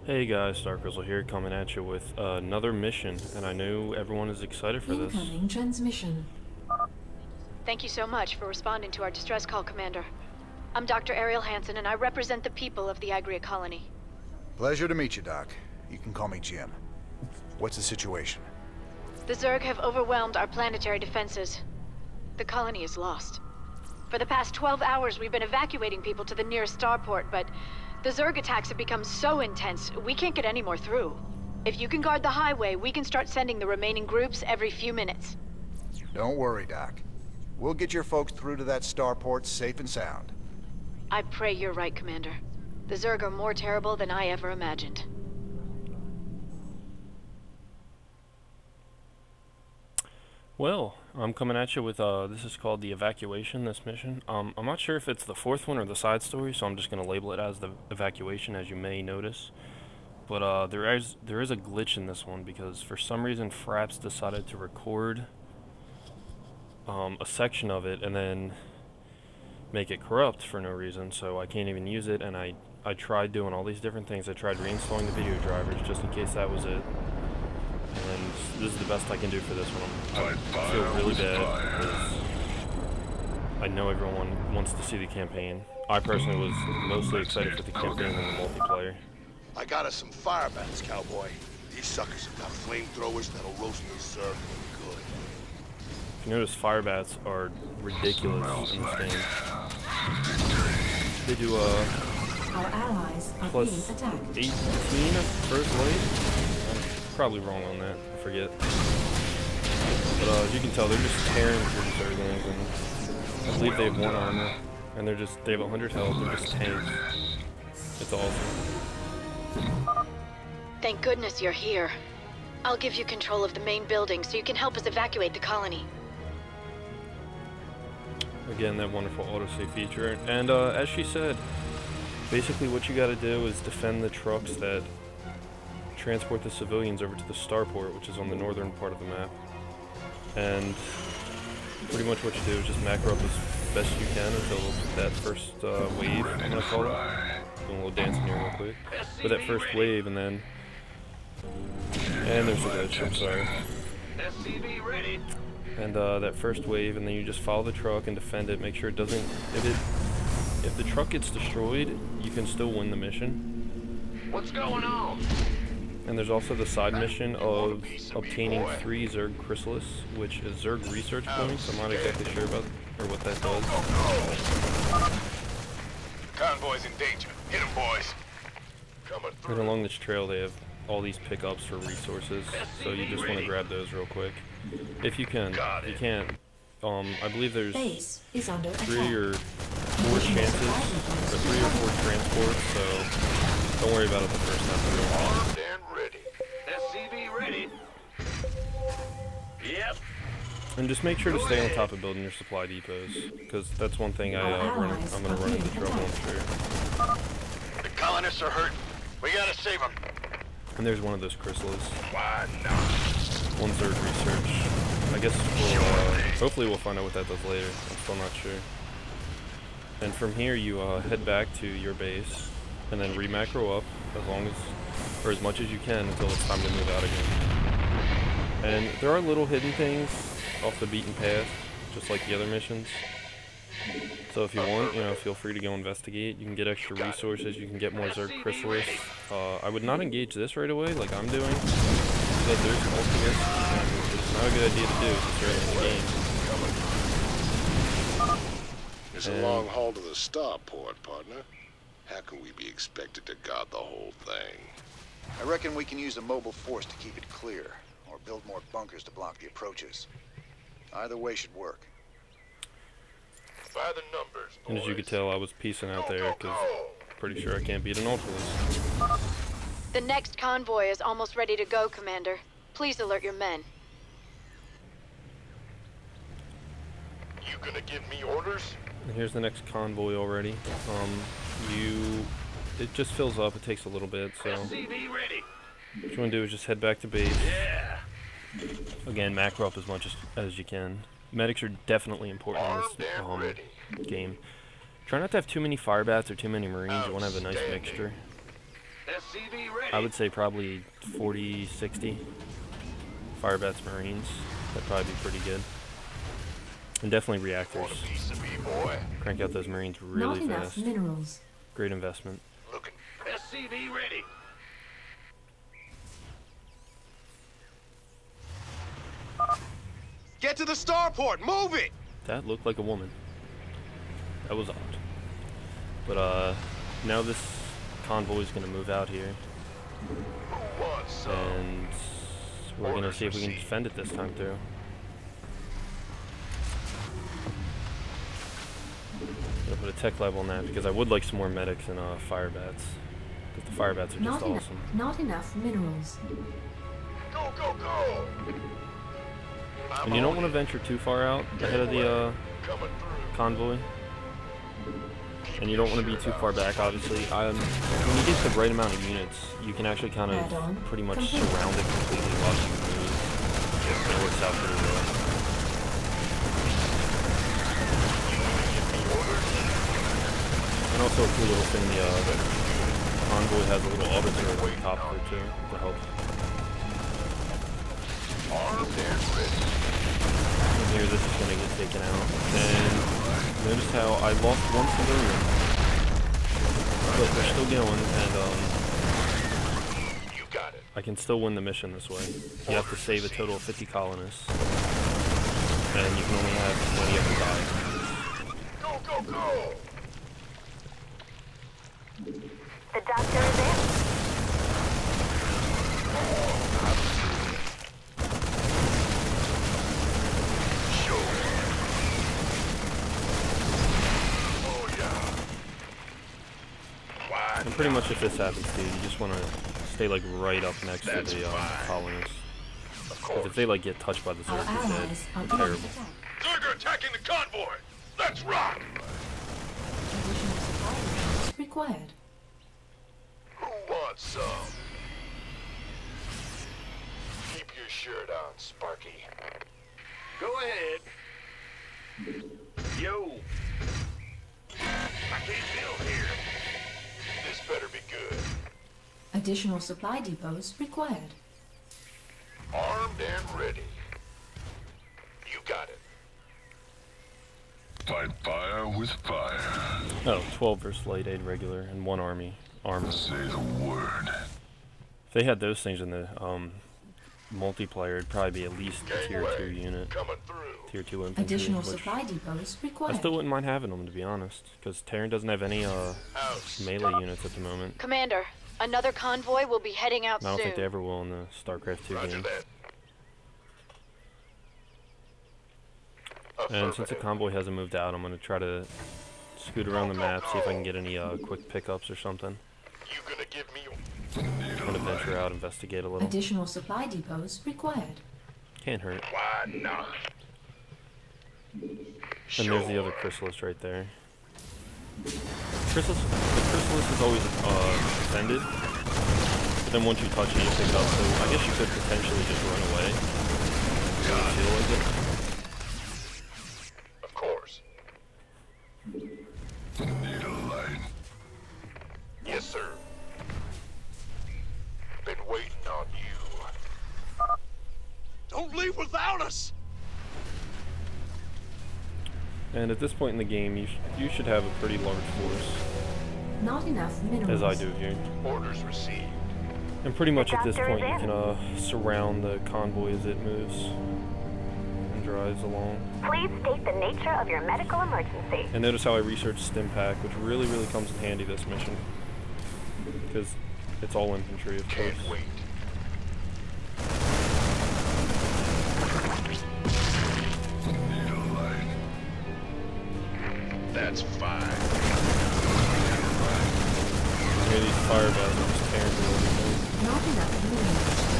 Hey guys, Starcraft here, coming at you with another mission, and I know everyone is excited for this. Incoming transmission. Thank you so much for responding to our distress call, Commander. I'm Dr. Ariel Hansen, and I represent the people of the Agria colony. Pleasure to meet you, Doc. You can call me Jim. What's the situation? The Zerg have overwhelmed our planetary defenses. The colony is lost. For the past 12 hours, we've been evacuating people to the nearest starport, but the Zerg attacks have become so intense, we can't get any more through. If you can guard the highway, we can start sending the remaining groups every few minutes. Don't worry, Doc. We'll get your folks through to that starport safe and sound. I pray you're right, Commander. The Zerg are more terrible than I ever imagined. Well, I'm coming at you with, this is called the evacuation, this mission. I'm not sure if it's the fourth one or the side story, so I'm just going to label it as the evacuation, as you may notice. But there is a glitch in this one, because for some reason Fraps decided to record a section of it and then make it corrupt for no reason, so I can't even use it, and I tried doing all these different things. I tried reinstalling the video drivers just in case that was it. And this is the best I can do for this one. I feel really bad because I know everyone wants to see the campaign. I personally was mostly excited for the campaign than the multiplayer. I got us some fire bats, cowboy. These suckers have got flamethrowers that'll roast me Zerg good. If you notice, fire bats are ridiculous in this game. They do Our allies are being plus attacked. 18 first wave. Probably wrong on that, I forget. But as you can tell, they're just tearing through the Zerglings, and I believe they have 1 armor, and they have 100 health, they're just tanks. It's awesome. Thank goodness you're here. I'll give you control of the main building so you can help us evacuate the colony. Again, that wonderful autosave feature. And as she said, basically what you gotta do is defend the trucks that transport the civilians over to the starport, which is on the northern part of the map. And pretty much what you do is just macro up as best you can until that first wave, I'm gonna call it. Doing a little dancing here real quick. But that first wave, and then... And there's a glitch, I'm sorry. And that first wave, and then you just follow the truck and defend it, make sure it doesn't... If the truck gets destroyed, you can still win the mission. What's going on? And there's also the side mission of obtaining 3 Zerg Chrysalis, which is Zerg research points. I'm not exactly sure about or what that does. Convoy's in danger. Hit him, boys. Coming And through. along this trail they have all these pickups for resources, so you just want to grab those real quick. If you can. If you can't, I believe there's Base is under 3 attack. or 4 chances, or 3 or 4 transports, so don't worry about it the first time through. Armed and ready. SCV ready. Yep. And just make sure to stay on top of building your supply depots, because that's one thing I'm going to run into trouble, I'm sure. The colonists are hurt. We gotta save them. And there's one of those Chrysalis. Why not? 1 Zerg research. I guess we'll, hopefully we'll find out what that does later. I'm still not sure. And from here you head back to your base, and then re-macro up as long as, or as much as you can until it's time to move out again. And there are little hidden things off the beaten path, just like the other missions. So if you want, feel free to go investigate. You can get extra resources, you can get more Zerg Chrysalis. I would not engage this right away like I'm doing, because there's ultimates, and it's not a good idea to do since you're in the game. It's a long haul to the starport, partner. How can we be expected to guard the whole thing? I reckon we can use a mobile force to keep it clear, or build more bunkers to block the approaches. Either way should work. By the numbers, boys. And as you could tell, I was piecing out there, because I'm pretty sure I can't beat an Ultralist. The next convoy is almost ready to go, Commander. Please alert your men. You gonna give me orders? And here's the next convoy already. It just fills up, it takes a little bit, so SCV ready. what you want to do is just head back to base. Yeah. Again, macro up as much as you can. Medics are definitely important in this game. Try not to have too many fire bats or too many marines. You want to have a nice mixture. SCV ready. I would say probably 40, 60 Firebats Marines. That'd probably be pretty good. And definitely reactors. Want a piece of me, boy? Crank out those Marines Not really enough fast. minerals. Great investment. Looking. SCV ready. Get to the starport! Move it! That looked like a woman. That was odd. But now this convoy is gonna move out here, Who wants some? and we're gonna see if we can defend it this time through. Gonna put a tech level on that because I would like some more medics and Firebats. Because the Firebats are just awesome. Not enough minerals. Go, go, go! And you don't want to venture too far out ahead of the Coming through. convoy. And you don't want to be too far back, obviously. When you get the right amount of units, you can actually kind Add-on of pretty much complete. surround it completely while you move. It works out pretty well. And also a cool little thing, the convoy has a little auto turret on top of it too, to help. Armed and ready. And here this is going to get taken out. And notice how I lost one civilian. But they're still going, and You got it. I can still win the mission this way. You have to save a total of 50 colonists. And you can only have 20 of them die. Go, go, go! The doctor is in. And pretty much if this happens, dude, you just want to stay like right up next to the colonists. Because if they like get touched by the Our Zerg, they're dead. allies are They're under terrible. attack. Zerg are attacking the convoy! Let's rock! Additional supply depots required. Who wants some? Keep your shirt on, Sparky. Go ahead. Yo. I can't build here. This better be good. Additional supply depots required. Armed and ready. You got it. Fight fire with fire. Oh, 12 versus light aid regular and 1 army armor. Say the word. If they had those things in the multiplayer, it'd probably be at least a tier 2 unit. Coming through. Tier 2 infantry. Additional which supply depots I required. still wouldn't mind having them, to be honest. Because Terran doesn't have any melee units at the moment. Commander, another convoy will be heading out I don't soon. think they ever will in the Starcraft 2 Roger game. that. And since the convoy hasn't moved out, I'm going to try to scoot around the map, see if I can get any quick pickups or something. You gonna give me I'm going to venture out, investigate a little. Additional supply depots required. Can't hurt. why not? And there's the other chrysalis right there. The chrysalis is always defended, but then once you touch it, you pick it up. So I guess you could potentially just run away. If you feel like it. Of course. Need a light. Yes, sir. Been waiting on you. Don't leave without us! And at this point in the game, you should have a pretty large force, Not enough minerals. as I do here. Orders received. And pretty much at this Doctor point, is you can surround the convoy as it moves and drives along. Please state the nature of your medical emergency. And notice how I researched Stim Pack, which really comes in handy this mission. Because it's all infantry, of course. Can't wait. Need a light. That's fine. Here these fire bats are just tearing through everything. Not enough minerals.